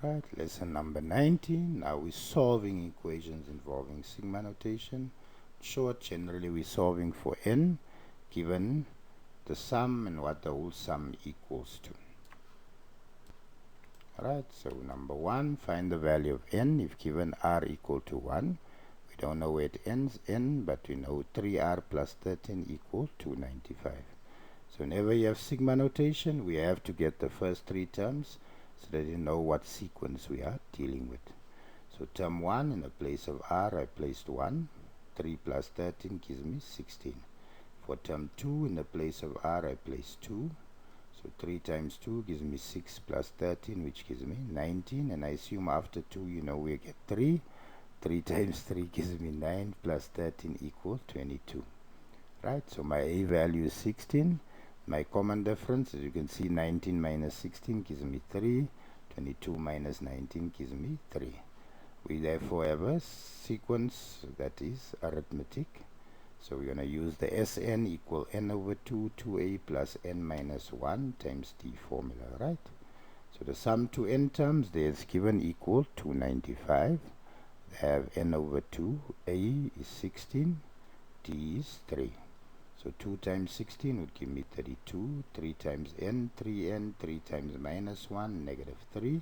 Right, lesson number 19. Now we're solving equations involving sigma notation. Short, generally we're solving for n given the sum and what the whole sum equals to. Alright, so number 1, find the value of n if given r equal to 1. We don't know where it ends n, but we know 3r plus 13 equals 295. So whenever you have sigma notation, we have to get the first three terms so that you know what sequence we are dealing with. So term 1, in the place of r, I placed 1. 3 plus 13 gives me 16. For term 2, in the place of r, I placed 2. So 3 times 2 gives me 6 plus 13, which gives me 19. And I assume after 2, we get 3. 3 times 3 gives me 9 plus 13 equals 22. Right, so my a value is 16. My common difference, as you can see, 19 minus 16 gives me 3. 22 minus 19 gives me 3. We therefore have a sequence that is arithmetic. So we're going to use the Sn equal n over 2, 2a plus n minus 1 times t formula, right? So the sum to n terms there is given equal 295. They have n over 2, a is 16, t is 3. So 2 times 16 would give me 32. 3 times n, 3n, 3 times minus 1, negative 3.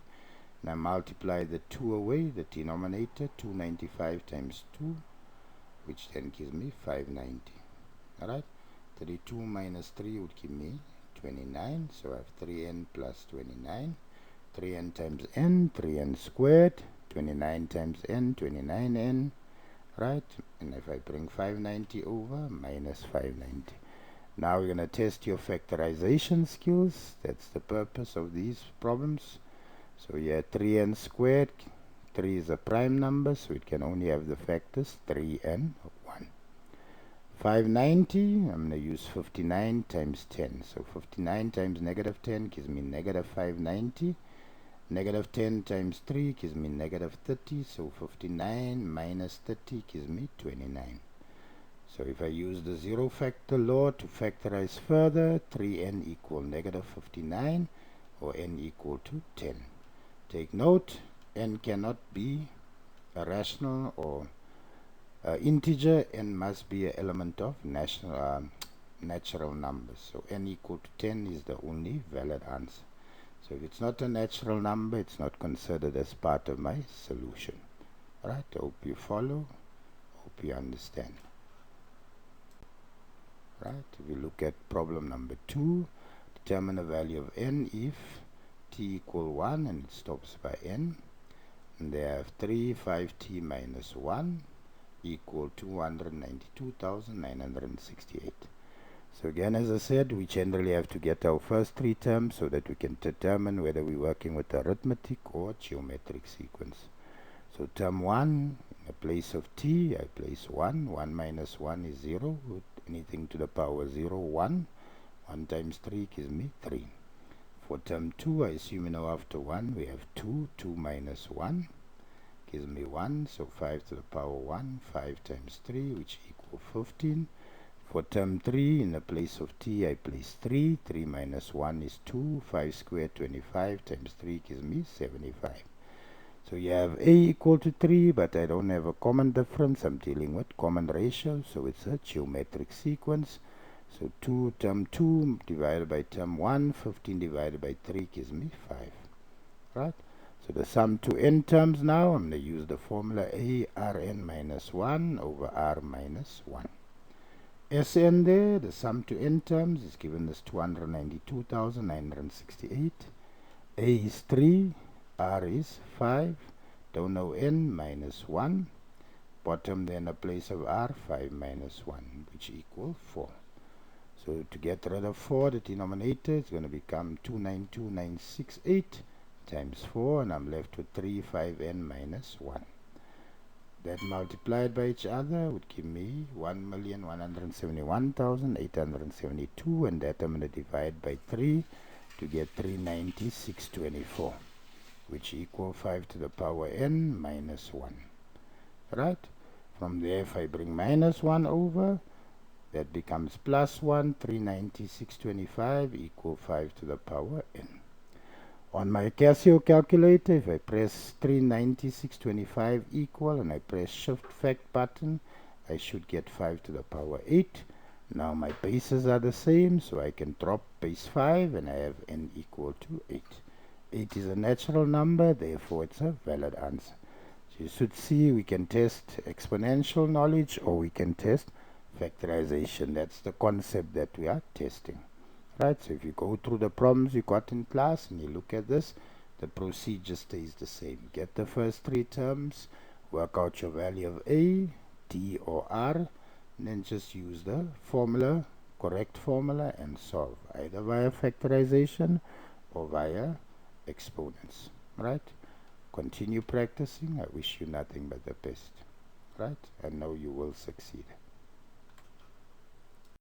Now multiply the 2 away, the denominator, 295 times 2, which then gives me 590. Alright, 32 minus 3 would give me 29. So I have 3n plus 29. 3n times n, 3n squared. 29 times n, 29n. Right, and if I bring 590 over, minus 590. Now we're going to test your factorization skills. That's the purpose of these problems. So here 3n squared, 3 is a prime number, so it can only have the factors 3 and 1. 590, I'm going to use 59 times 10. So 59 times negative 10 gives me negative 590. Negative 10 times 3 gives me negative 30, so 59 minus 30 gives me 29. So if I use the zero factor law to factorize further, 3n equal negative 59, or n equal to 10. Take note, n cannot be a rational or integer. N must be an element of natural numbers. So n equal to 10 is the only valid answer. So if it's not a natural number, it's not considered as part of my solution. Alright, I hope you follow, hope you understand. Right, if we look at problem number 2, determine the value of n if t equal 1 and it stops by n. And they have 3, 5t minus 1 equal 292,968. So again, as I said, we generally have to get our first three terms so that we can determine whether we're working with arithmetic or geometric sequence. So term 1, in the place of t, I place 1. 1 minus 1 is 0. With anything to the power 0, 1. 1 times 3 gives me 3. For term 2, I assume after 1 we have 2. 2 minus 1 gives me 1. So 5 to the power 1. 5 times 3, which equals 15. For term 3, in the place of t, I place 3. 3 minus 1 is 2. 5 squared, 25, times 3 gives me 75. So you have a equal to 3, but I don't have a common difference. I'm dealing with common ratios, so it's a geometric sequence. So term 2 divided by term 1, 15 divided by 3 gives me 5. Right? So the sum to n terms now, I'm going to use the formula a rn minus 1 over r minus 1. Sn there, the sum to n terms is given as 292,968. A is 3, r is 5, don't know n, minus 1. Bottom then a place of r, 5 minus 1, which equals 4. So to get rid of 4, the denominator is going to become 292,968 times 4, and I'm left with 3, 5n minus 1. That multiplied by each other would give me 1,171,872, and that I'm going to divide by 3 to get 396,24, which equals 5 to the power n minus 1. Right? From there, if I bring minus 1 over, that becomes plus 1. 396,25 equals 5 to the power n. On my Casio calculator, if I press 396.25 equal and I press shift fact button, I should get 5 to the power 8. Now my bases are the same, so I can drop base 5 and I have n equal to 8. 8 is a natural number, therefore it's a valid answer. So you should see we can test exponential knowledge or we can test factorization. That's the concept that we are testing. Right, so if you go through the problems you got in class and you look at this, the procedure stays the same. Get the first three terms, work out your value of A, D or R, and then just use the formula, correct formula, and solve either via factorization or via exponents. Right, continue practicing. I wish you nothing but the best. Right, I know you will succeed.